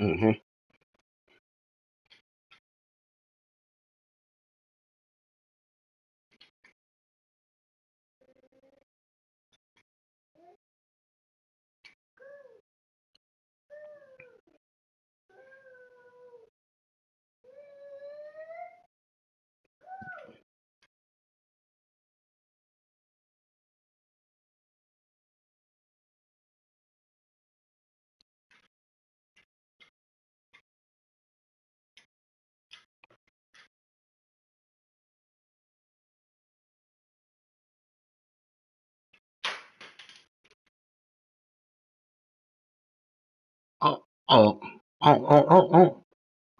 Mm-hmm. Oh, oh, oh, oh,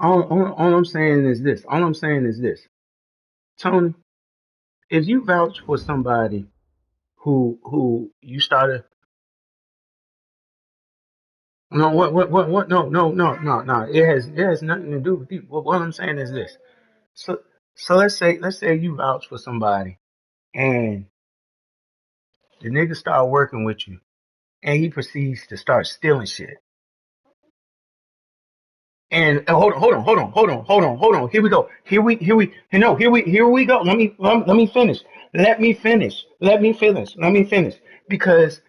oh, oh. All I'm saying is this. All I'm saying is this. Tony, if you vouch for somebody who you started, no, what, no. It has nothing to do with you. What I'm saying is this. So, so let's say you vouch for somebody and the nigga start working with you and he proceeds to start stealing shit. And hold on. Here we go. Here we go. Let me finish. Let me finish. Because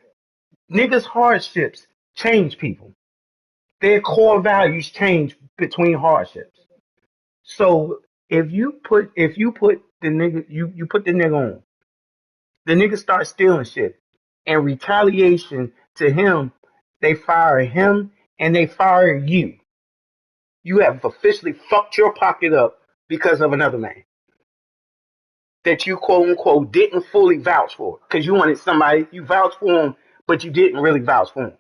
niggas' hardships change people. Their core values change between hardships. So if you put the nigga you put the nigga on, the nigga starts stealing shit. And retaliation to him, they fire him and they fire you. You have officially fucked your pocket up because of another man that you quote unquote didn't fully vouch for. Because you wanted somebody, you vouched for him, but you didn't really vouch for him.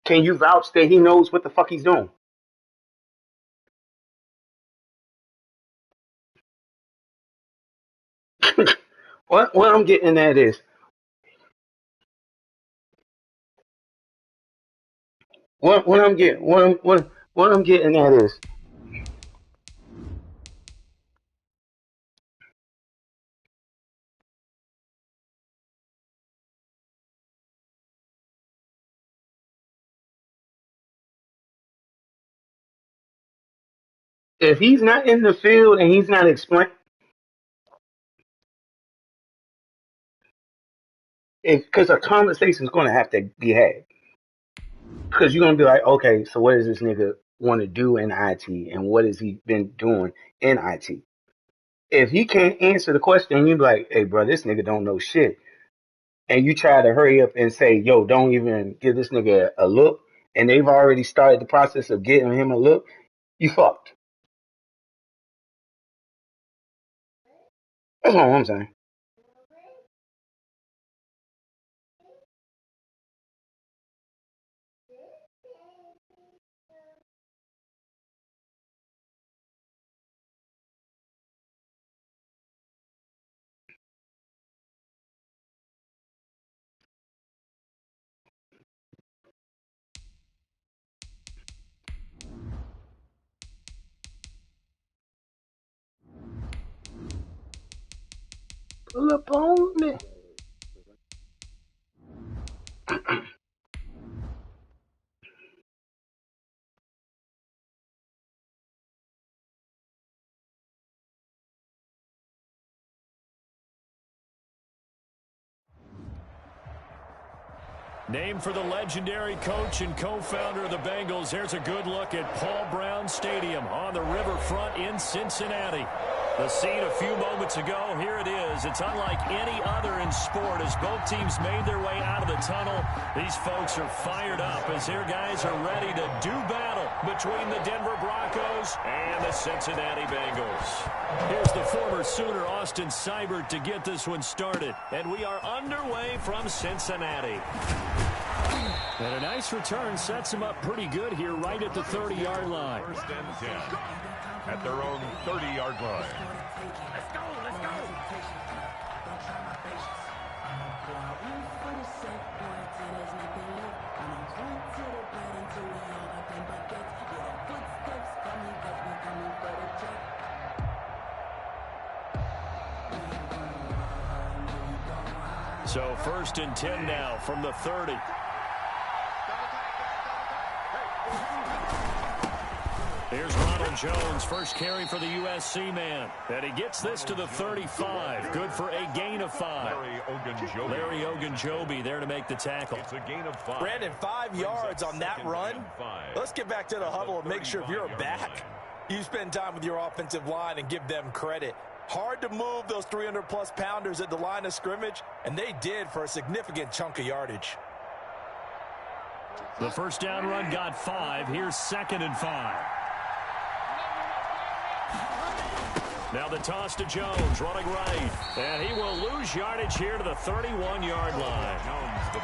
Can you vouch that he knows what the fuck he's doing? What I'm getting at is what I'm getting what I'm getting at is if he's not in the field and he's not explain because a conversation is going to have to be had because you're going to be like, okay, so what does this nigga want to do in IT and what has he been doing in IT? If he can't answer the question, you be like, hey, bro, this nigga don't know shit. And you try to hurry up and say, yo, don't even give this nigga a look. And they've already started the process of getting him a look. You fucked. That's all I'm saying. Pull up on me. Named for the legendary coach and co-founder of the Bengals, here's a good look at Paul Brown Stadium on the riverfront in Cincinnati. The scene a few moments ago, here it is. It's unlike any other in sport as both teams made their way out of the tunnel. These folks are fired up as their guys are ready to do battle between the Denver Broncos and the Cincinnati Bengals. Here's the former Sooner Austin Seibert to get this one started. And we are underway from Cincinnati. And a nice return sets him up pretty good here right at the 30-yard line. First and 10 at their own 30-yard line. Let's go, let's go. So first and 10 now from the 30. Here's Ronald Jones, first carry for the USC man. And he gets this to the 35. Good for a gain of 5. Larry Ogunjobi there to make the tackle. It's a gain of 5. Brandon, 5 yards on that run. Let's get back to the huddle and make sure if you're a back, you spend time with your offensive line and give them credit. Hard to move those 300-plus pounders at the line of scrimmage, and they did for a significant chunk of yardage. The first down run got 5. Here's 2nd and 5. Now the toss to Jones, running right. And he will lose yardage here to the 31-yard line.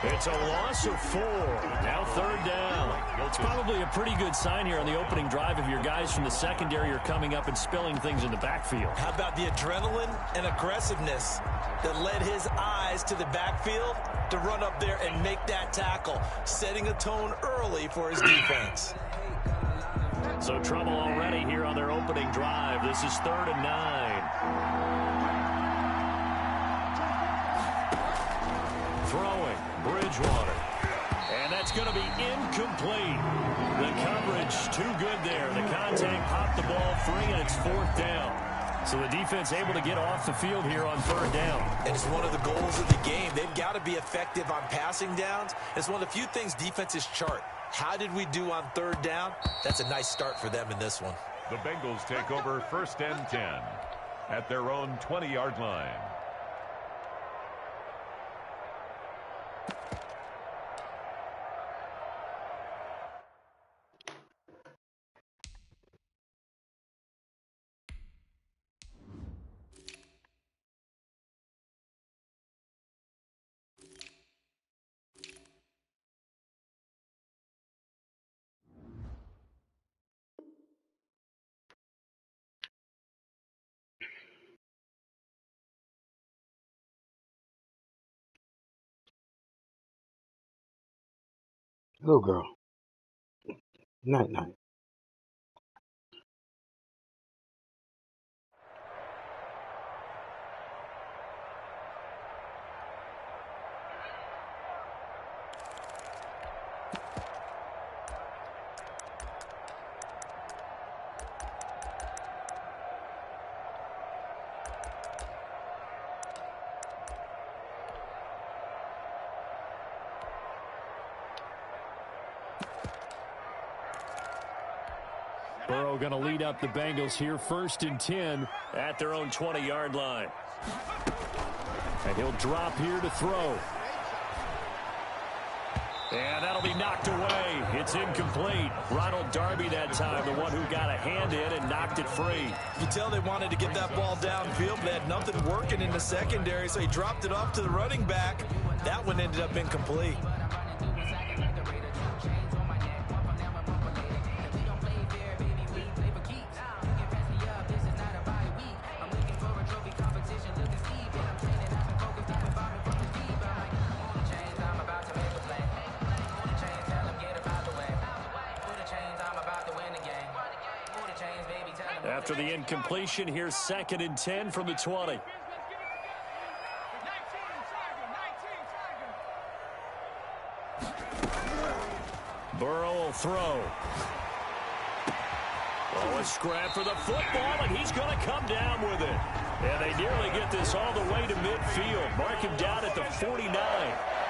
It's a loss of 4. Now 3rd down. It's probably a pretty good sign here on the opening drive if your guys from the secondary are coming up and spilling things in the backfield. How about the adrenaline and aggressiveness that led his eyes to the backfield to run up there and make that tackle, setting a tone early for his defense. So trouble already here on their opening drive. This is 3rd and 9. Throwing, Bridgewater. And that's going to be incomplete. The coverage too good there. The contact popped the ball free, and it's 4th down. So the defense able to get off the field here on 3rd down. And it's one of the goals of the game. They've got to be effective on passing downs. It's one of the few things defenses chart. How did we do on 3rd down? That's a nice start for them in this one. The Bengals take over 1st and 10 at their own 20-yard line. Little girl. Night night. Burrow going to lead up the Bengals here, 1st and 10 at their own 20-yard line. And he'll drop here to throw. And that'll be knocked away. It's incomplete. Ronald Darby that time, the one who got a hand in and knocked it free. You tell they wanted to get that ball downfield, but they had nothing working in the secondary, so he dropped it off to the running back. That one ended up incomplete. After the incompletion, here's 2nd and 10 from the 20. Burrow will throw. Oh, a scrap for the football, and he's going to come down with it. And they nearly get this all the way to midfield. Mark him down at the 49.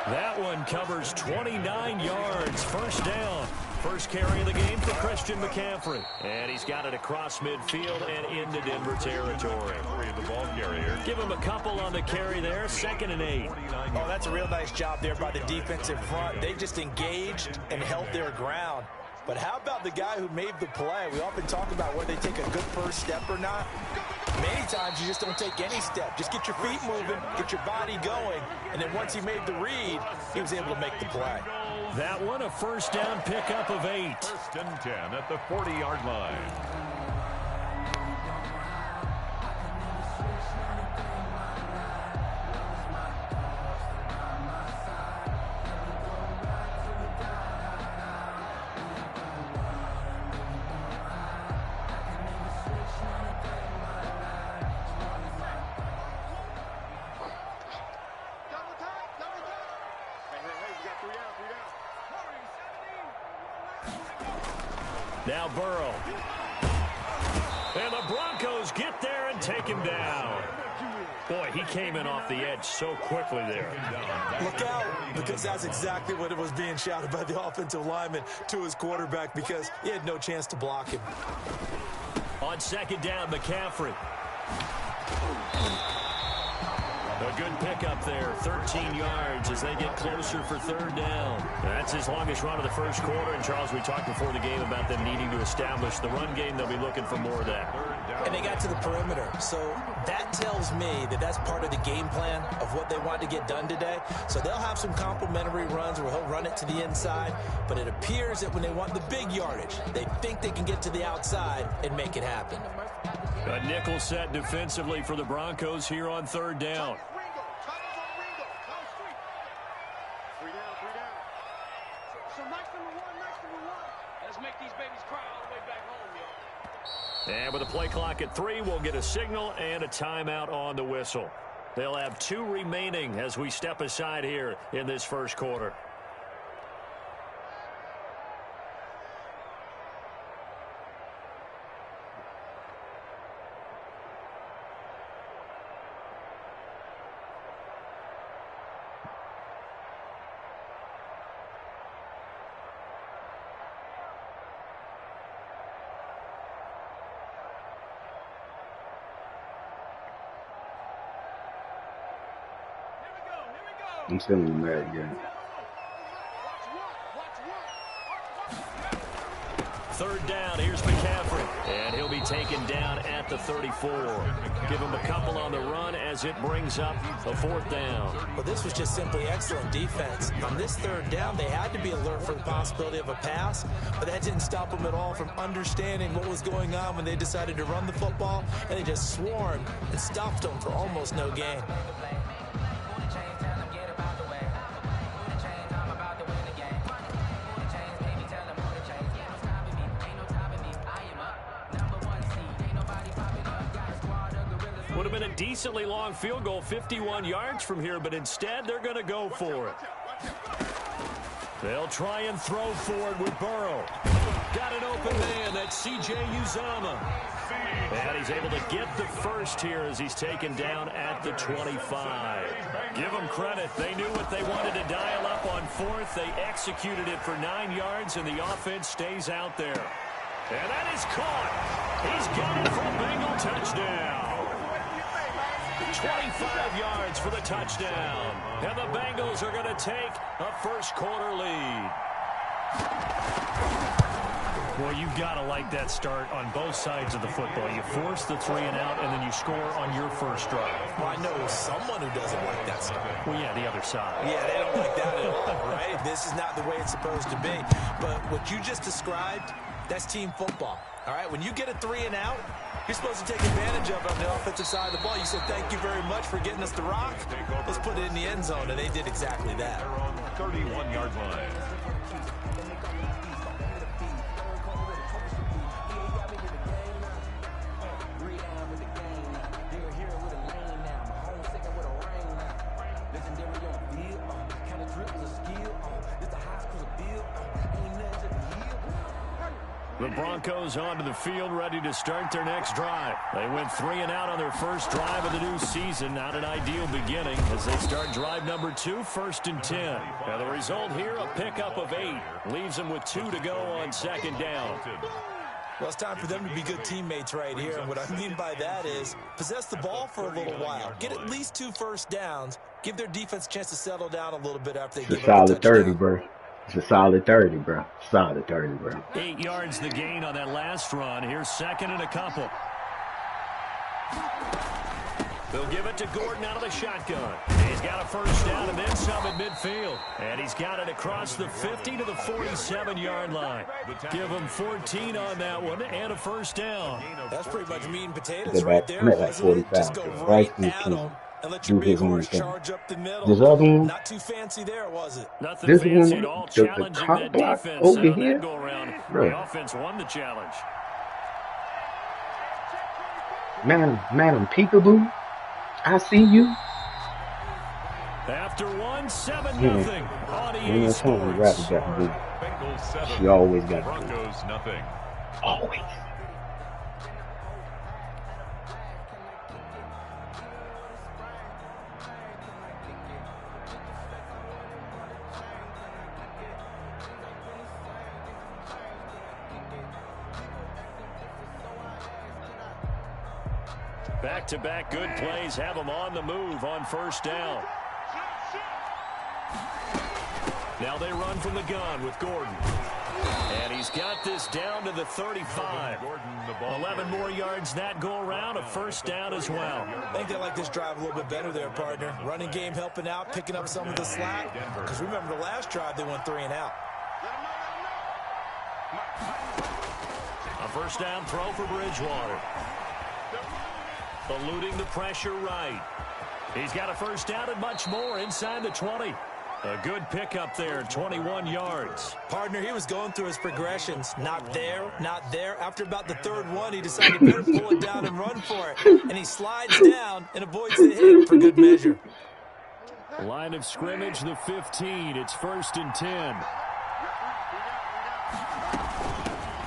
That one covers 29 yards. 1st down. First carry of the game for Christian McCaffrey. And he's got it across midfield and into Denver territory. The ball carrier. Give him a couple on the carry there. 2nd and 8. Oh, that's a real nice job there by the defensive front. They just engaged and held their ground. But how about the guy who made the play? We often talk about whether they take a good first step or not. Many times you just don't take any step. Just get your feet moving, get your body going, and then once he made the read, he was able to make the play. That one, a 1st down pickup of 8. 1st and 10 at the 40-yard line. Now Burrow. And the Broncos get there and take him down. Boy, he came in off the edge so quickly there. Look out, because that's exactly what it was being shouted by the offensive lineman to his quarterback, because he had no chance to block him. On second down, McCaffrey. A good pickup there, 13 yards as they get closer for third down. That's his longest run of the first quarter. And, Charles, we talked before the game about them needing to establish the run game. They'll be looking for more of that. And they got to the perimeter. So that tells me that that's part of the game plan of what they want to get done today. So they'll have some complimentary runs where he'll run it to the inside. But it appears that when they want the big yardage, they think they can get to the outside and make it happen. A nickel set defensively for the Broncos here on third down. And with the play clock at 3, we'll get a signal and a timeout on the whistle. They'll have 2 remaining as we step aside here in this first quarter. I'm still in the mad game. Third down, here's McCaffrey. And he'll be taken down at the 34. Give him a couple on the run as it brings up a fourth down. Well, this was just simply excellent defense. On this third down, they had to be alert for the possibility of a pass, but that didn't stop them at all from understanding what was going on when they decided to run the football, and they just swarmed and stopped them for almost no gain. Would have been a decently long field goal, 51 yards from here, but instead they're going to go for it. They'll try and throw forward with Burrow. Got an open man, that's C.J. Uzomah. And he's able to get the first here as he's taken down at the 25. Give them credit. They knew what they wanted to dial up on fourth. They executed it for 9 yards, and the offense stays out there. And that is caught. He's got it for a Bengal touchdown. 25 yards for the touchdown. And the Bengals are going to take a first quarter lead. Well, you've got to like that start on both sides of the football. You force the 3 and out, and then you score on your first drive. Well, I know someone who doesn't like that start. Well, yeah, the other side. Yeah, they don't like that at all, right? This is not the way it's supposed to be. But what you just described, that's team football. All right, when you get a 3 and out, you're supposed to take advantage of it on the offensive side of the ball. You said, thank you very much for getting us the rock. Let's put it in the end zone, and they did exactly that. They're on the 31-yard line. The Broncos onto the field, ready to start their next drive. They went 3 and out on their first drive of the new season. Not an ideal beginning as they start drive number 2, 1st and 10. Now the result here, a pickup of 8. Leaves them with 2 to go on second down. Well, it's time for them to be good teammates right here. And what I mean by that is possess the ball for a little while. Get at least 2 first downs. Give their defense a chance to settle down a little bit after they give up a touchdown. Solid 30, bro. It's a solid 30, bro. Solid 30, bro. 8 yards the gain on that last run. Here's second and a couple. They'll give it to Gordon out of the shotgun. He's got a first down and then some at midfield. And he's got it across the 50 to the 47-yard line. Give him 14 on that one and a first down. That's pretty much meat and potatoes right there. I'm at like 45. Just go right at him and let your big horse charge up the middle. This other one, not too fancy there, was it? Nothing this fancy one, at all. the Challenging top that block defense over on here, that go around. bro. The offense won the challenge. Madam Peekaboo, I see you. After 1-7-0 on EA Sports. Bengals 7. She always got the Broncos nothing. Always. Back-to-back good plays have them on the move on first down. Now they run from the gun with Gordon. And he's got this down to the 35. 11 more yards that go around, a first down as well. I think they like this drive a little bit better there, partner. Running game helping out, picking up some of the slack. Because remember the last drive, they went 3 and out. A first down throw for Bridgewater. Eluding the pressure right. He's got a first down and much more inside the 20. A good pickup there, 21 yards. Partner, he was going through his progressions. Not there, not there. After about the third one, he decided to better pull it down and run for it. And he slides down and avoids the hit for good measure. Line of scrimmage, the 15. It's 1st and 10.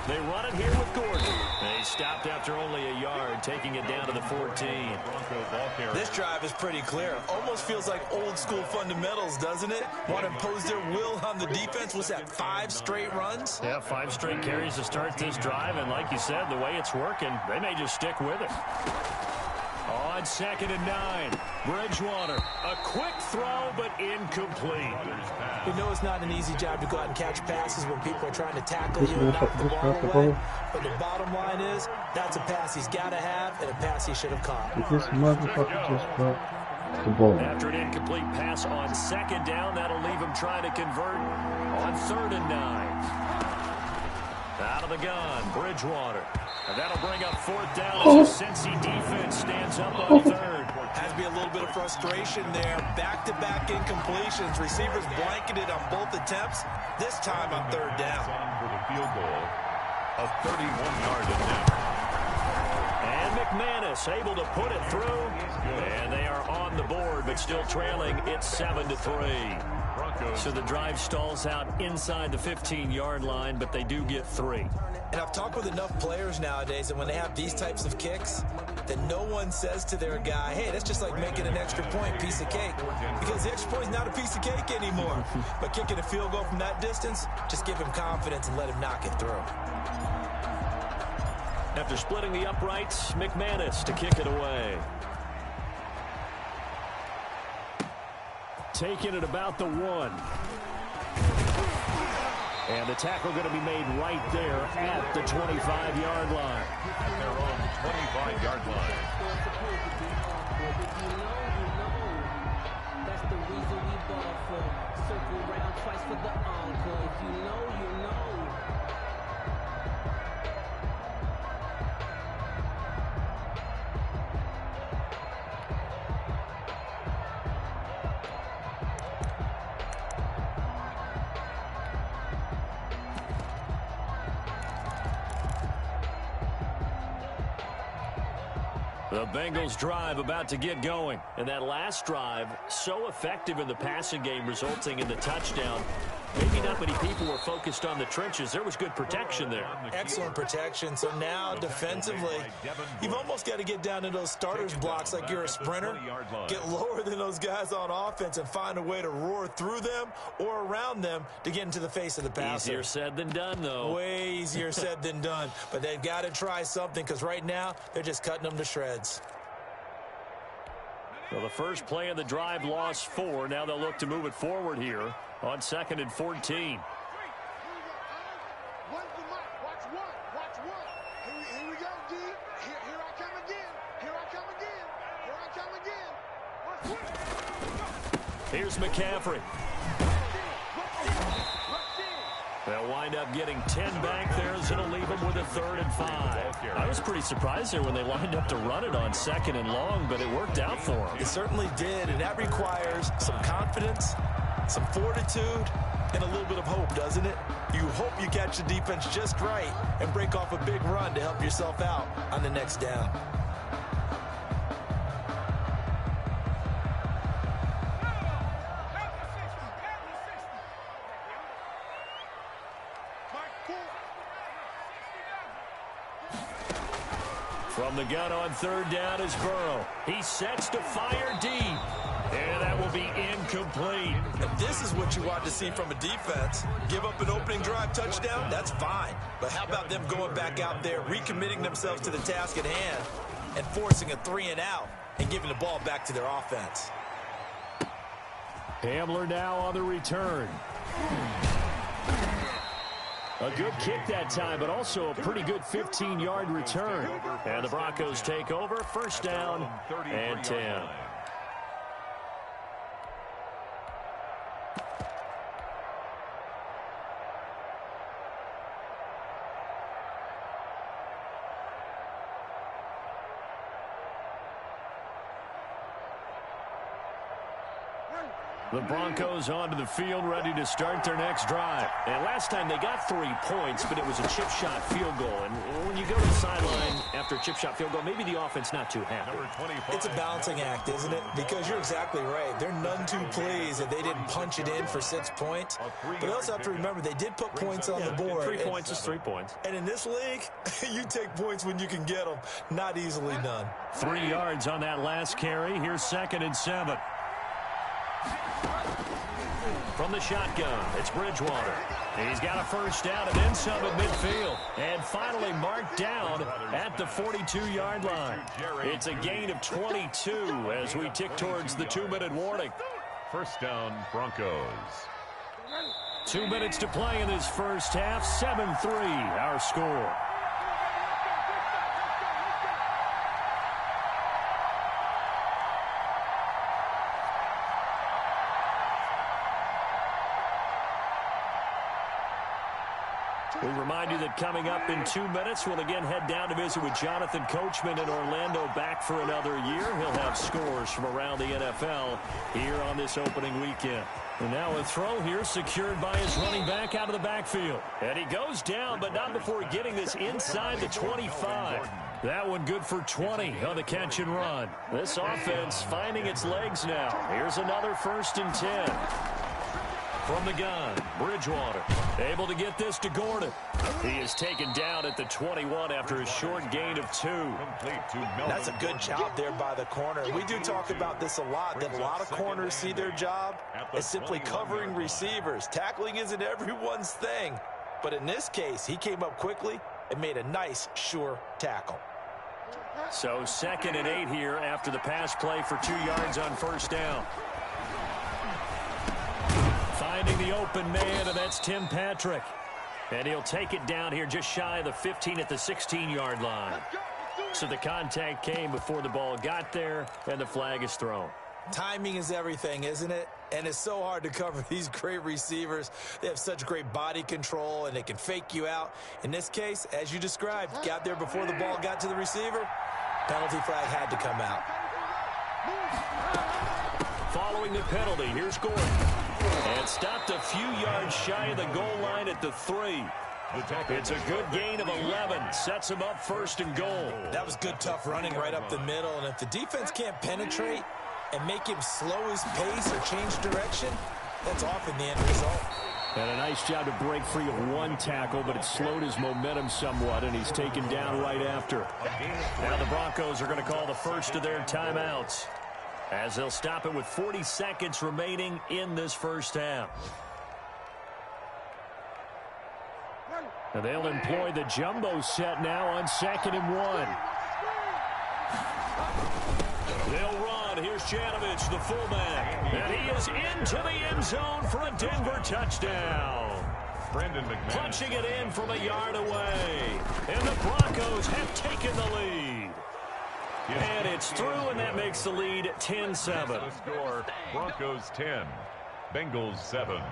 They run it here with Gordon. They stopped after only a yard, taking it down to the 14. This drive is pretty clear. Almost feels like old school fundamentals, doesn't it? Want to impose their will on the defense. Was that 5 straight runs? Yeah, 5 straight carries to start this drive. And like you said, the way it's working, they may just stick with it. On 2nd and 9, Bridgewater. A quick throw, but incomplete. You know it's not an easy job to go out and catch passes when people are trying to tackle you and knock the ball away. But the bottom line is, that's a pass he's got to have and a pass he should have caught. This motherfucker just caught the ball. After an incomplete pass on 2nd down, that'll leave him trying to convert on 3rd and 9. Out of the gun, Bridgewater. And that'll bring up 4th down as the Cincy defense stands up on 3rd. Has to be a little bit of frustration there. Back-to-back incompletions. Receivers blanketed on both attempts. This time on 3rd down. For the field goal, a 31-yard attempt. And McManus able to put it through. And they are on the board, but still trailing. It's 7-3. So the drive stalls out inside the 15-yard line, but they do get 3. And I've talked with enough players nowadays that when they have these types of kicks, that no one says to their guy, hey, that's just like making an extra point, piece of cake. Because the extra point is not a piece of cake anymore. But kicking a field goal from that distance, just give him confidence and let him knock it through. After splitting the uprights, McManus to kick it away. Taking it about the 1. And the tackle going to be made right there at the 25-yard line. At their own 25-yard line. That's the reason we ball for. Circle round twice for the encore. If you know, you know. The Bengals drive about to get going. And that last drive, so effective in the passing game, resulting in the touchdown. Maybe not many people were focused on the trenches. There was good protection there. Excellent protection. So now, defensively, you've almost got to get down to those starters blocks like you're a sprinter. Get lower than those guys on offense and find a way to roar through them or around them to get into the face of the passer. Easier said than done, though. Way easier said than done. But they've got to try something because right now, they're just cutting them to shreds. Well, the first play of the drive lost 4. Now they'll look to move it forward here on 2nd and 14. Here's McCaffrey. They'll wind up getting 10 back there, as it'll leave them with a 3rd and 5. I was pretty surprised there when they lined up to run it on 2nd and long, but it worked out for them. It certainly did, and that requires some confidence, some fortitude, and a little bit of hope, doesn't it? You hope you catch the defense just right and break off a big run to help yourself out on the next down. From the gun on 3rd down is Burrow. He sets to fire deep. And that will be incomplete. And this is what you want to see from a defense. Give up an opening drive touchdown, that's fine. But how about them going back out there, recommitting themselves to the task at hand, and forcing a 3-and-out and giving the ball back to their offense. Hamler now on the return. A good kick that time, but also a pretty good 15-yard return. And the Broncos take over, first down and 10. The Broncos onto the field, ready to start their next drive. And last time they got 3 points, but it was a chip shot field goal. And when you go to the sideline after a chip shot field goal, maybe the offense not too happy. It's a balancing act, isn't it? Because you're exactly right. They're none too pleased that they didn't punch it in for 6 points. But they also have to remember they did put points on the board. 3 points is 3 points. And in this league, you take points when you can get them. Not easily done. 3 yards on that last carry. Here's 2nd and 7. From the shotgun, it's Bridgewater. He's got a first down and then some at midfield. And finally marked down at the 42-yard line. It's a gain of 22 as we tick towards the 2-minute warning. First down, Broncos. 2 minutes to play in this first half. 7-3 our score. We remind you that coming up in 2 minutes, we'll again head down to visit with Jonathan Coachman in Orlando, back for another year. He'll have scores from around the NFL here on this opening weekend. And now a throw here secured by his running back out of the backfield. And he goes down, but not before getting this inside the 25. That one good for 20 on the catch and run. This offense finding its legs now. Here's another 1st and 10. From the gun, Bridgewater able to get this to Gordon. He is taken down at the 21 after a short gain of 2. That's a good job there by the corner. We do talk about this a lot, that a lot of corners see their job as simply covering receivers. Tackling isn't everyone's thing. But in this case, he came up quickly and made a nice, sure tackle. So 2nd and 8 here after the pass play for 2 yards on first down. Finding the open man, and that's Tim Patrick. And he'll take it down here just shy of the 15 at the 16-yard line. So the contact came before the ball got there, and the flag is thrown. Timing is everything, isn't it? And it's so hard to cover these great receivers. They have such great body control, and they can fake you out. In this case, as you described, got there before the ball got to the receiver. Penalty flag had to come out. Following the penalty, here's Gordon. And stopped a few yards shy of the goal line at the 3. It's a good gain of 11. Sets him up 1st and goal. That was good, tough running right up the middle. And if the defense can't penetrate and make him slow his pace or change direction, that's often the end result. And a nice job to break free of 1 tackle, but it slowed his momentum somewhat, and he's taken down right after. Now the Broncos are going to call the first of their timeouts, as they'll stop it with 40 seconds remaining in this first half. And they'll employ the jumbo set now on 2nd and 1. They'll run. Here's Janovich, the fullback. And he is into the end zone for a Denver touchdown. Brandon McManus Punching it in from a yard away. And the Broncos have taken the lead. And it's through, and that makes the lead 10-7. The score, Broncos 10, Bengals 7.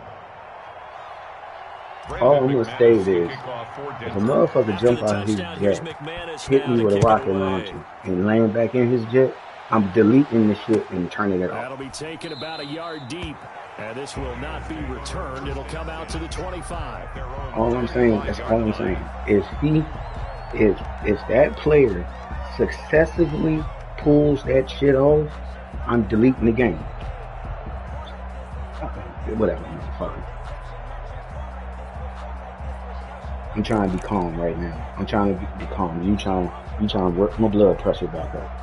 All I'm going to say is, if a motherfucker jump out of his jet, hit me with a rocket launcher, and land back in his jet, I'm deleting the shit and turning it off. That'll be taken about a yard deep. And this will not be returned. It'll come out to the 25. All I'm saying, that's all I'm saying. If that player successively pulls that shit off, I'm deleting the game. Whatever, motherfucker. I'm trying to be calm right now. I'm trying to be calm. You trying to work my blood pressure back up.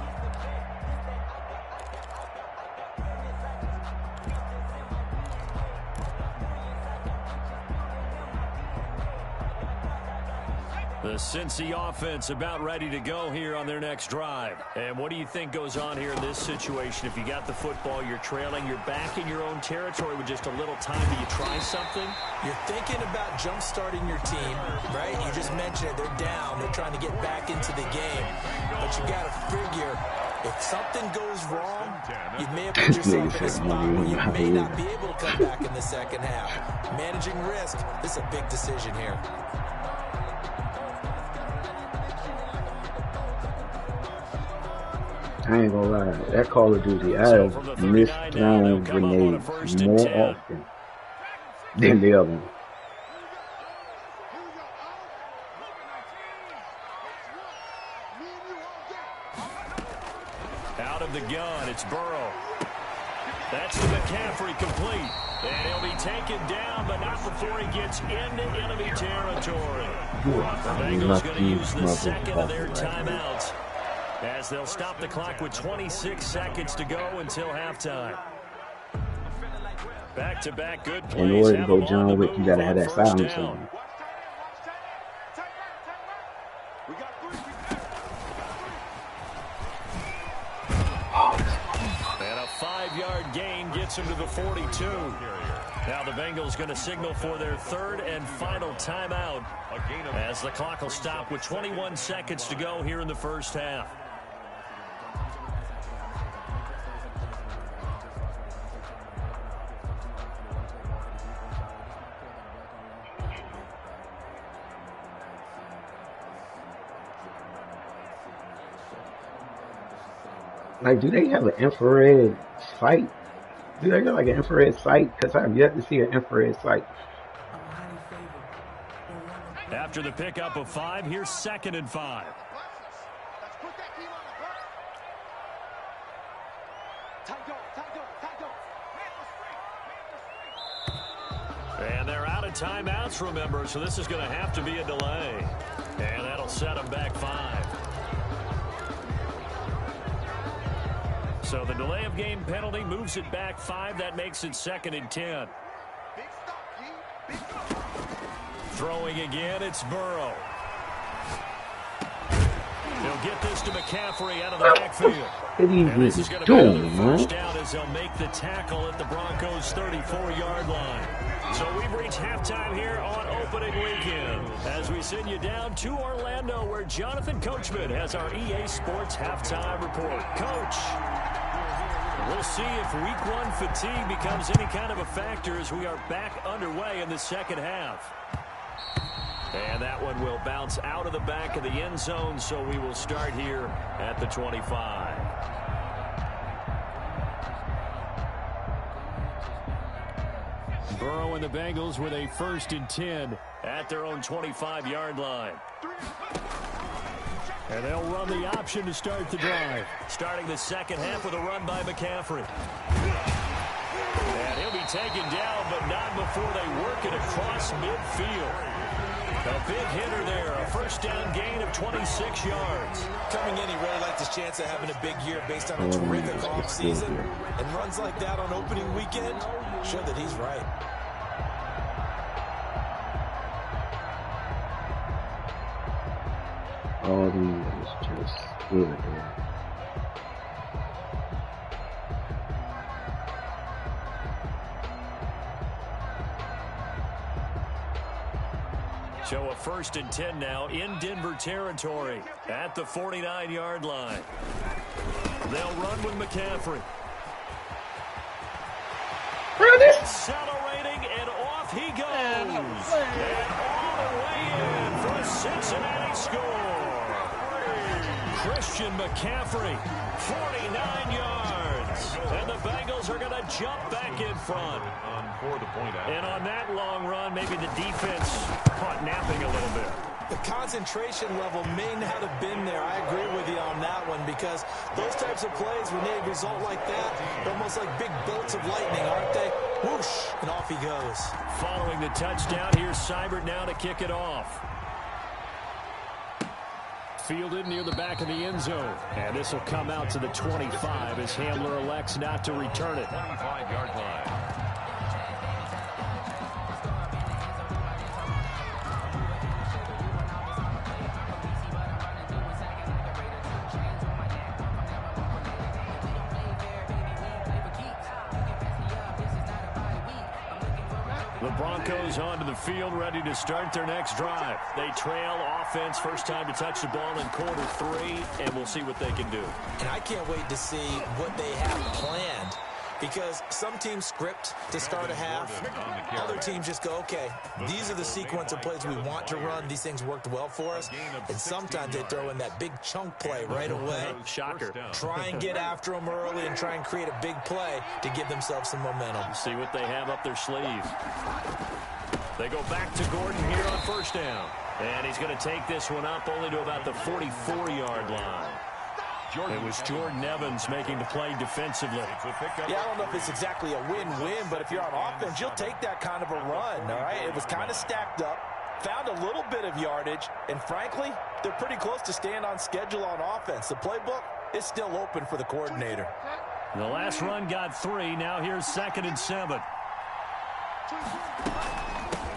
The Cincy offense about ready to go here on their next drive. And what do you think goes on here in this situation? If you got the football, you're trailing, you're back in your own territory with just a little time. Do you try something? You're thinking about jump-starting your team, right? You just mentioned it. They're down. They're trying to get back into the game. But you got to figure, if something goes wrong, you may have put yourself in a spot where you may not be able to come back in the second half. Managing risk, this is a big decision here. I ain't gonna lie, that Call of Duty, I have missed throwing grenades more often than the other one. Out of the gun, it's Burrow. That's to McCaffrey, complete. And he'll be taken down, but not before he gets into enemy territory. The Bengals going to use the second of their timeouts, as they'll stop the clock with 26 seconds to go until halftime. Back-to-back good plays. In order to go John Wick, you got to have that silence on. And a 5-yard gain gets him to the 42. Now the Bengals going to signal for their third and final timeout, as the clock will stop with 21 seconds to go here in the first half. Like, do they have an infrared sight? Do they got like an infrared sight? Because I've yet to see an infrared sight. After the pickup of 5, here's 2nd and 5. And they're out of timeouts, remember, so this is going to have to be a delay. And that'll set them back 5. So the delay of game penalty moves it back 5. That makes it 2nd and 10. Throwing again, it's Burrow. He'll get this to McCaffrey out of the backfield. And this is going to be another first down as they'll make the tackle at the Broncos' 34-yard line. So we've reached halftime here on opening weekend, as we send you down to Orlando, where Jonathan Coachman has our EA Sports halftime report. Coach, we'll see if week 1 fatigue becomes any kind of a factor as we are back underway in the second half. And that one will bounce out of the back of the end zone, so we will start here at the 25. Burrow and the Bengals with a 1st and 10 at their own 25-yard line. And they'll run the option to start the drive. Starting the second half with a run by McCaffrey. And he'll be taken down, but not before they work it across midfield. A big hitter there, a first down gain of 26 yards. Coming in, he really liked his chance of having a big year based on a terrific offseason. And runs like that on opening weekend show that he's right. All these just good, man. So a 1st and 10 now in Denver territory at the 49-yard line. They'll run with McCaffrey. Accelerating, and off he goes. And all the way in for a Cincinnati score. Christian McCaffrey, 49 yards. And the Bengals are going to jump back in front. And on that long run, maybe the defense caught napping a little bit. The concentration level may not have been there. I agree with you on that one, because those types of plays, when they result like that, they're almost like big bolts of lightning, aren't they? Whoosh, and off he goes. Following the touchdown, here's Seibert now to kick it off. Fielded near the back of the end zone. And this will come out to the 25 as Hamler elects not to return it. 25-yard line. The Broncos onto the field, ready to start their next drive. They trail offense, first time to touch the ball in quarter 3, and we'll see what they can do. And I can't wait to see what they have planned, because some teams script to start a half. Other teams just go, okay, these are the sequence of plays we want to run. These things worked well for us. And sometimes they throw in that big chunk play right away. Shocker. Try and get after them early and try and create a big play to give themselves some momentum. See what they have up their sleeve. They go back to Gordon here on first down. And he's going to take this one up only to about the 44-yard line. It was Jordan Evans making the play defensively. Yeah, I don't know if it's exactly a win-win, but if you're on offense, you'll take that kind of a run, all right? It was kind of stacked up, found a little bit of yardage, and frankly, they're pretty close to staying on schedule on offense. The playbook is still open for the coordinator. The last run got 3. Now here's 2nd and 7.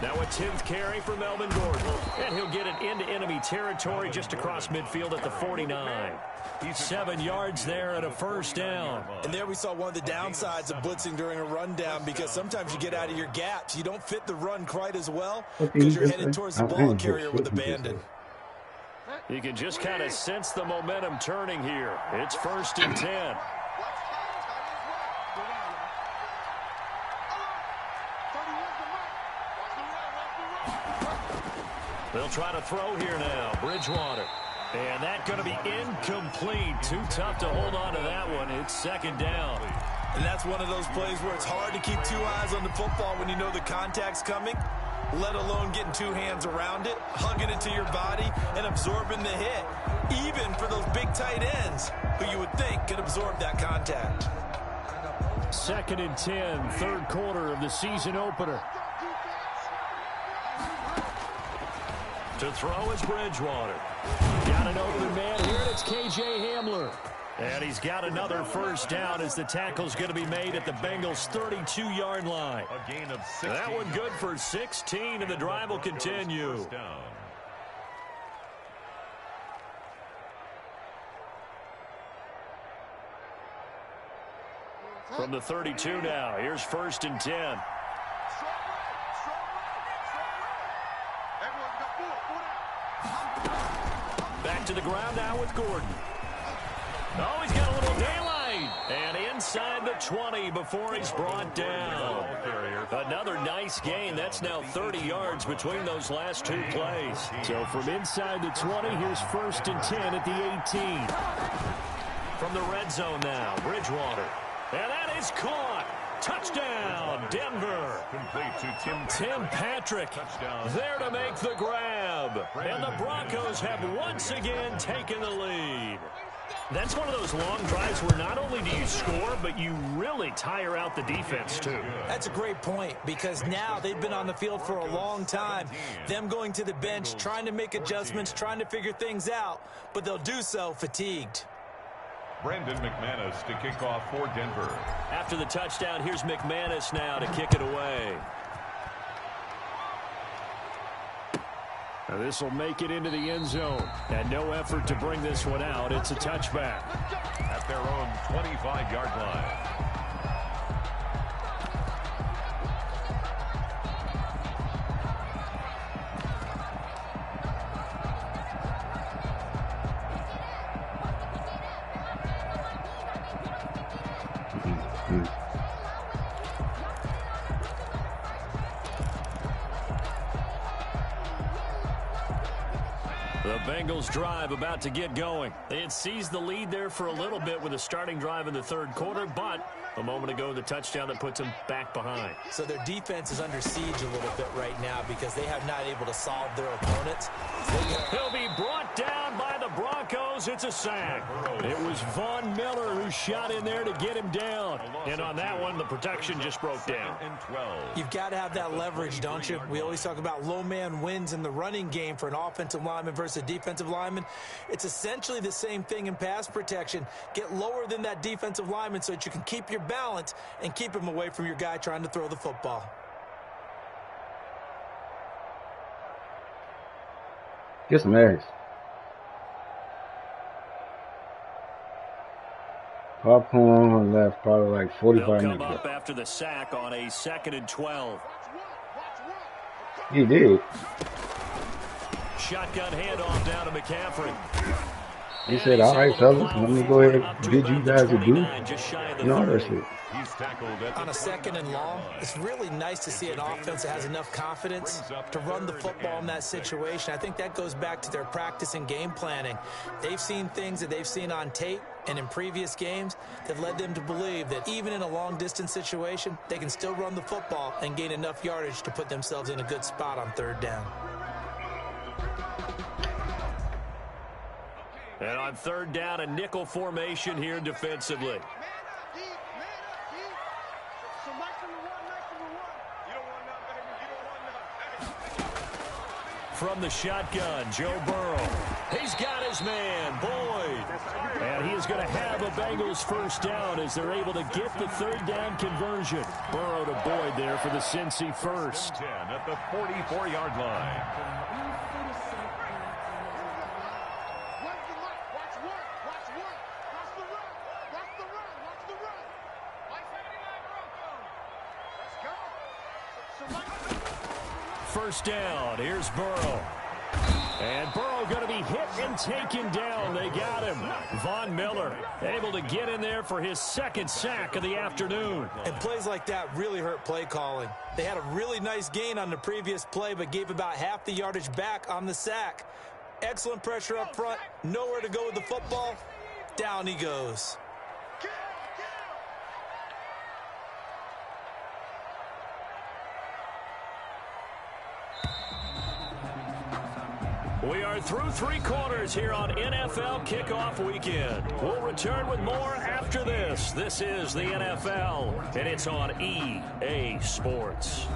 Now a 10th carry for Melvin Gordon. And he'll get it into enemy territory just across midfield at the 49. He's 7 yards there and a first down. And there we saw one of the downsides of blitzing during a rundown, because sometimes you get out of your gaps. You don't fit the run quite as well because you're headed towards the ball carrier with abandon. You can just kind of sense the momentum turning here. It's 1st and 10. They'll try to throw here now. Bridgewater. And that's going to be incomplete. Too tough to hold on to that one. It's 2nd down. And that's one of those plays where it's hard to keep 2 eyes on the football when you know the contact's coming, let alone getting 2 hands around it, hugging it to your body, and absorbing the hit, even for those big tight ends who you would think could absorb that contact. 2nd and 10, 3rd quarter of the season opener. To throw is Bridgewater. Got an open man here, and it's K.J. Hamler. And he's got another first down as the tackle's going to be made at the Bengals' 32-yard line. A gain of 16. That one good for 16, and the drive will continue. From the 32 now, here's 1st and 10. Back to the ground now with Gordon. Oh, he's got a little daylight. And inside the 20 before he's brought down. Another nice gain. That's now 30 yards between those last 2 plays. So from inside the 20, here's 1st and 10 at the 18. From the red zone now, Bridgewater. And that is caught. Touchdown, Denver. Complete to Tim Patrick there to make the grab. And the Broncos have once again taken the lead. That's one of those long drives where not only do you score, but you really tire out the defense, too. That's a great point, because now they've been on the field for a long time. Them going to the bench, trying to make adjustments, trying to figure things out, but they'll do so fatigued. Brandon McManus to kick off for Denver. After the touchdown, here's McManus now to kick it away. Now this will make it into the end zone. And no effort to bring this one out. It's a touchback. At their own 25-yard line. The Bengals drive about to get going. They had seized the lead there for a little bit with a starting drive in the 3rd quarter, but a moment ago the touchdown that puts them back behind. So their defense is under siege a little bit right now because they have not able to solve their opponents. He'll be brought down by the Broncos. It's a sack. It was Von Miller who shot in there to get him down. And on that one, the protection just broke down. You've got to have that leverage, don't you? We always talk about low man wins in the running game for an offensive lineman versus a defensive lineman. It's essentially the same thing in pass protection. Get lower than that defensive lineman so that you can keep your balance and keep him away from your guy trying to throw the football. Get some eggs. Popcorn on left, probably like 45 They'll minutes. come up after the sack on a 2nd and 12. He did. Shotgun handoff down to McCaffrey. He said, all right, fellas, let me go ahead and bid you guys adieu. And all that shit. On a 2nd and long, it's really nice to see an offense that has enough confidence to run the football in that situation. I think that goes back to their practice and game planning. They've seen things that they've seen on tape and in previous games that led them to believe that even in a long-distance situation, they can still run the football and gain enough yardage to put themselves in a good spot on 3rd down. And on 3rd down, a nickel formation here defensively. From the shotgun, Joe Burrow. He's got his man, Boyd. And he is going to have a Bengals 1st down as they're able to get the 3rd down conversion. Burrow to Boyd there for the Cincy 1st. 10 at the 44-yard line. First down, here's Burrow. And Burrow going to be hit and taken down. They got him. Von Miller able to get in there for his 2nd sack of the afternoon. And plays like that really hurt play calling. They had a really nice gain on the previous play, but gave about half the yardage back on the sack. Excellent pressure up front. Nowhere to go with the football. Down he goes. We are through 3 quarters here on NFL Kickoff Weekend. We'll return with more after this. This is the NFL, and it's on EA Sports.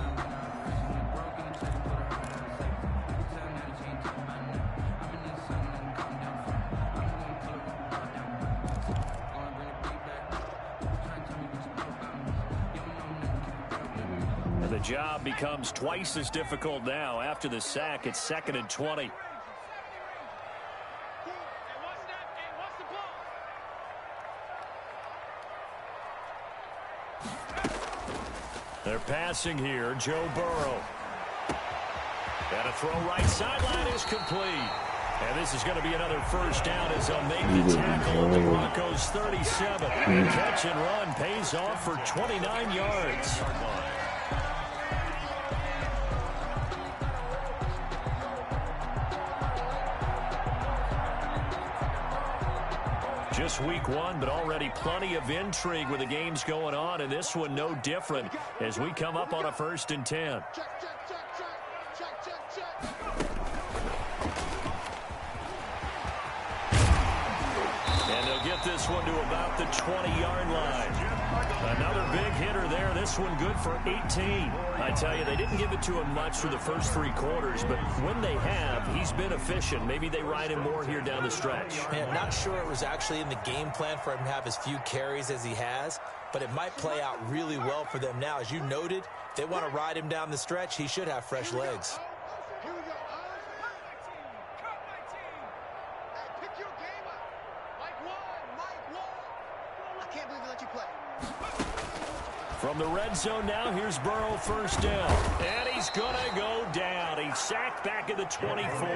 And the job becomes twice as difficult now. After the sack, it's 2nd and 20. They're passing here, Joe Burrow. And a throw right sideline is complete. And this is going to be another 1st down as they'll make the tackle at the Broncos 37. Catch and run pays off for 29 yards. Just week 1, but already plenty of intrigue with the games going on, and this one no different as we come up on a 1st and 10. And they'll get this one to about the 20-yard line. Another big hitter there. This one good for 18. I tell you, they didn't give it to him much for the first 3 quarters, but when they have, he's been efficient. Maybe they ride him more here down the stretch. Man, not sure it was actually in the game plan for him to have as few carries as he has, but it might play out really well for them now. As you noted, they want to ride him down the stretch. He should have fresh legs. From the red zone now, here's Burrow 1st down. And he's going to go down. He's sacked back at the 24.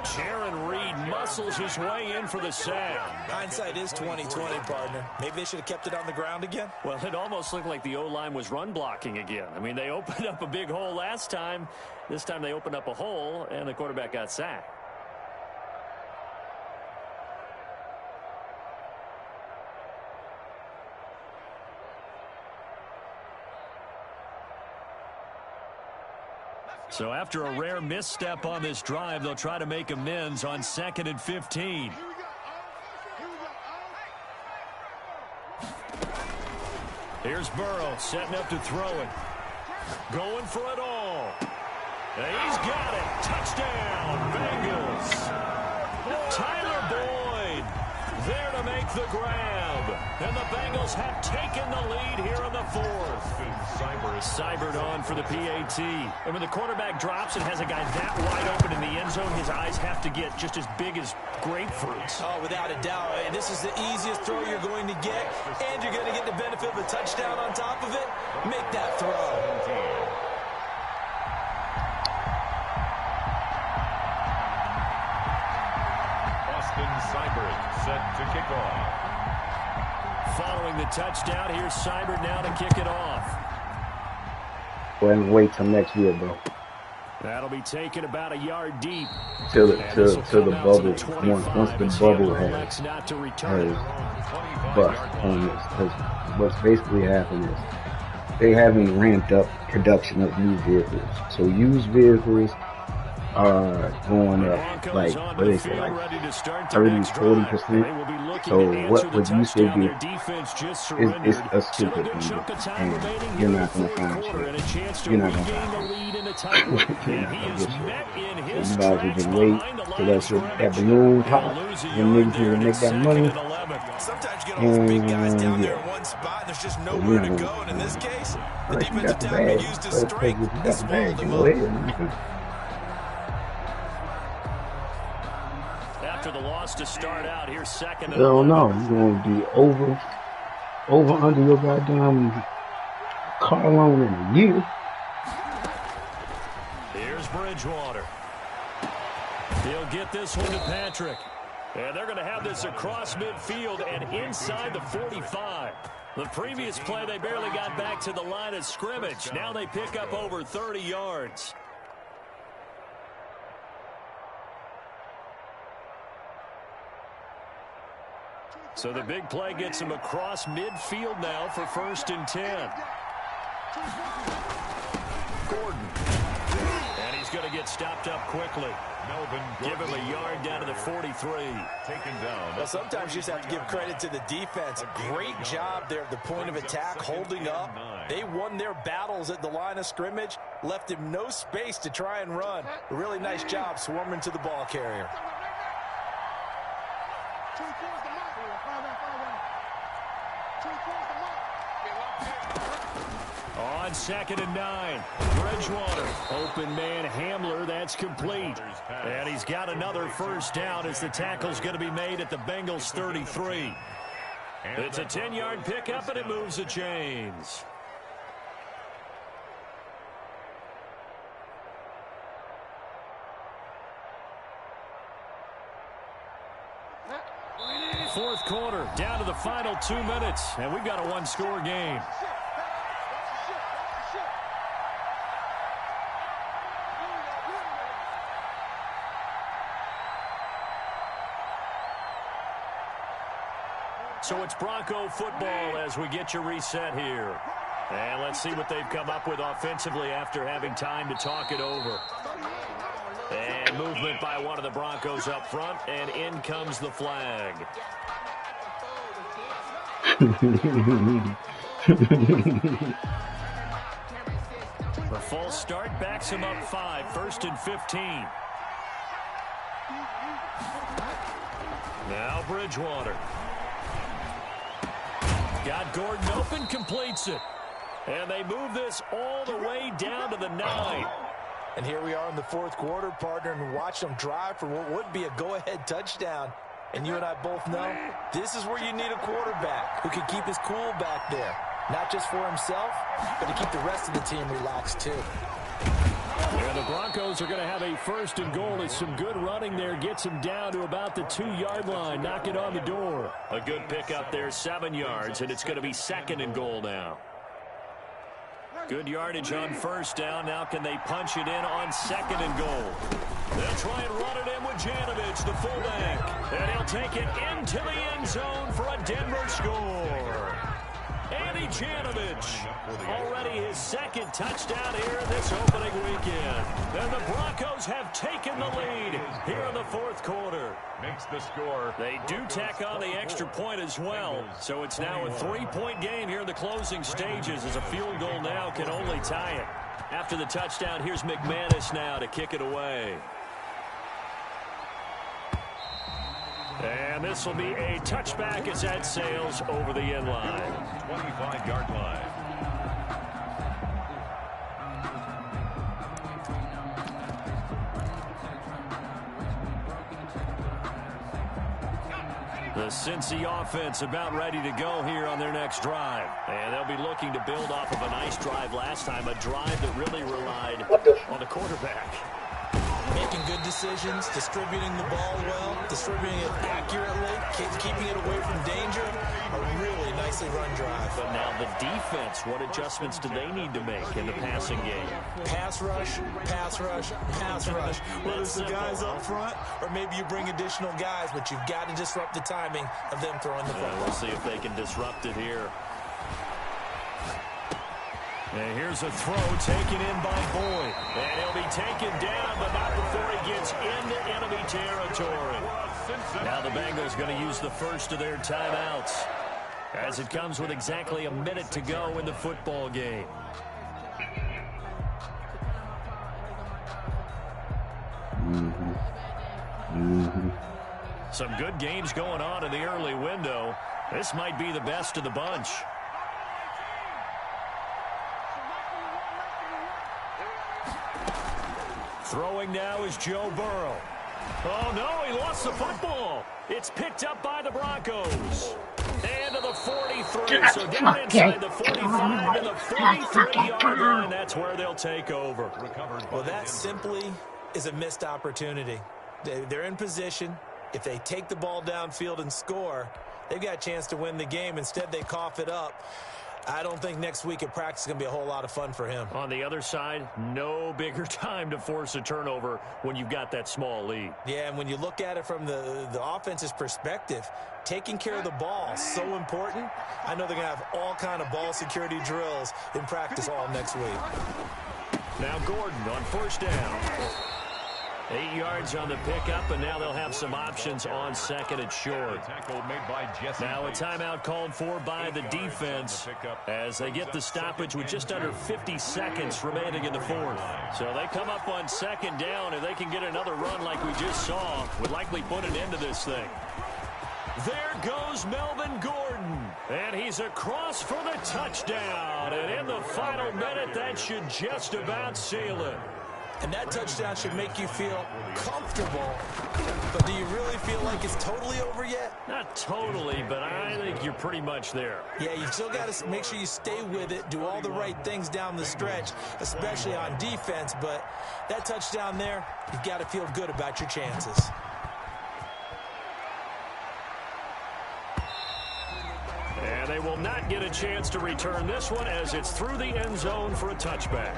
Jaron Reed muscles his way in for the sack. Hindsight is 20/20, partner. Maybe they should have kept it on the ground again. Well, it almost looked like the O-line was run blocking again. I mean, they opened up a big hole last time. This time they opened up a hole, and the quarterback got sacked. So after a rare misstep on this drive, they'll try to make amends on 2nd and 15. Here's Burrow setting up to throw it. Going for it all. And he's got it. Touchdown, Bengals. Tyler Boyd there to make the grab. And the Bengals have taken the lead here in the 4th. Seibert on for the PAT. And when the quarterback drops and has a guy that wide open in the end zone, his eyes have to get just as big as grapefruits. Oh, without a doubt. And this is the easiest throw you're going to get, and you're going to get the benefit of a touchdown on top of it. Make that throw. touchdown. Here's Seibert now to kick it off. Go ahead and wait till next year, bro. That'll be taken about a yard deep. Till the bubble, once the bubble has bust on this. Because what's basically happened is they haven't ramped up production of new vehicles. So used vehicles are going up like, what is it, like 30-40%. So what would used to be is a stupid number, and you're not going to find shit. You're not going to find it. You might as well just wait till that balloon pop, and niggas will make that money. Sometimes you get all those big guys down there in one spot, and there's just nowhere to go. And in this case, the defensive tackle used his strength and swallowed them up. After the loss to start out, here's second. I don't know. You're going to be over under your goddamn car loan in a year. Here's Bridgewater. He'll get this one to Patrick. And they're going to have this across midfield and inside the 45. The previous play, they barely got back to the line of scrimmage. Now they pick up over 30 yards. So the big play gets him across midfield now for 1st and 10. Gordon. And he's going to get stopped up quickly. Give him a yard down to the 43. Taken down. Well, sometimes you just have to give credit to the defense. Great job there at the point of attack, holding up. They won their battles at the line of scrimmage, left him no space to try and run. A really nice job swarming to the ball carrier. On 2nd and 9, Bridgewater, open man Hamler, that's complete. And he's got another first down as the tackle's going to be made at the Bengals 33. It's a 10-yard pickup, and it moves the chains. Fourth quarter, down to the final 2 minutes, and we've got a one-score game. So it's Bronco football as we get you reset here. And let's see what they've come up with offensively after having time to talk it over. And movement by one of the Broncos up front, and in comes the flag. The false start backs him up 5, 1st and 15. Now Bridgewater. Got Gordon open, completes it. And they move this all the way down to the 9. And here we are in the fourth quarter, partner, and watch them drive for what would be a go-ahead touchdown. And you and I both know this is where you need a quarterback who can keep his cool back there. Not just for himself, but to keep the rest of the team relaxed too. And the Broncos are going to have a 1st and goal as some good running there gets him down to about the 2-yard line. Knock it on the door. A good pickup there, 7 yards, and it's going to be 2nd and goal now. Good yardage on 1st down. Now can they punch it in on 2nd and goal? They'll try and run it in with Janovich, the fullback. And he'll take it into the end zone for a Denver score. Andy Janovich, already his 2nd touchdown here this opening weekend. And the Broncos have taken the lead here in the fourth quarter. Makes the score. They do tack on the extra point as well. So it's now a 3-point game here in the closing stages as a field goal now can only tie it. After the touchdown, here's McManus now to kick it away. And this will be a touchback as that sails over the end line. 25-yard line. The Cincy offense about ready to go here on their next drive. And they'll be looking to build off of a nice drive last time, a drive that really relied on the quarterback. Making good decisions, distributing the ball well, distributing it accurately, keeping it away from danger. A really nicely run drive. But now the defense, what adjustments do they need to make in the passing game? Pass rush, pass rush, pass rush. Whether it's the guys up front or maybe you bring additional guys, but you've got to disrupt the timing of them throwing the football. We'll see if they can disrupt it here. And here's a throw taken in by Boyd. And he'll be taken down, but not before he gets into enemy territory. Now the Bengals going to use the first of their timeouts, as it comes with exactly a minute to go in the football game. Some good games going on in the early window. This might be the best of the bunch. Throwing now is Joe Burrow. Oh, no, he lost the football. It's picked up by the Broncos. And to the 43, so down inside the 45 and the 43-yard line. That's where they'll take over. Well, that simply is a missed opportunity. They're in position. If they take the ball downfield and score, they've got a chance to win the game. Instead, they cough it up. I don't think next week at practice is going to be a whole lot of fun for him. On the other side, no bigger time to force a turnover when you've got that small lead. Yeah, and when you look at it from the offense's perspective, taking care of the ball is so important. I know they're going to have all kind of ball security drills in practice all next week. Now Gordon on first down. 8 yards on the pickup, and now they'll have some options on second and short. Now a timeout called for by the defense as they get the stoppage with just under 50 seconds remaining in the fourth. So they come up on second down, and they can get another run like we just saw, would likely put an end to this thing. There goes Melvin Gordon, and he's across for the touchdown. And in the final minute, that should just about seal it. And that touchdown should make you feel comfortable. But do you really feel like it's totally over yet? Not totally, but I think you're pretty much there. Yeah, you've still got to make sure you stay with it, do all the right things down the stretch, especially on defense. But that touchdown there, you've got to feel good about your chances. And they will not get a chance to return this one as it's through the end zone for a touchback.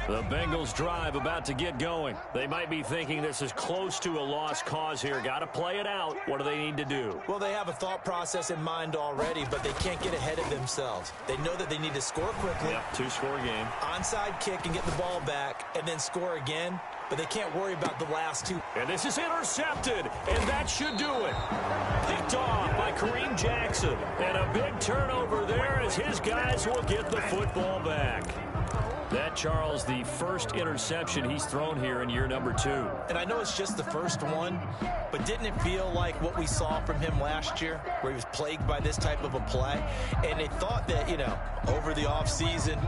The Bengals drive about to get going. They might be thinking this is close to a lost cause here. Got to play it out. What do they need to do? Well, they have a thought process in mind already, but they can't get ahead of themselves. They know that they need to score quickly. Yep, two-score game. Onside kick and get the ball back and then score again, but they can't worry about the last two. And this is intercepted, and that should do it. Picked off by Kareem Jackson. And a big turnover there as his guys will get the football back. That, Charles, the first interception he's thrown here in year number 2. And I know it's just the first one, but didn't it feel like what we saw from him last year, where he was plagued by this type of a play? And they thought that, over the offseason,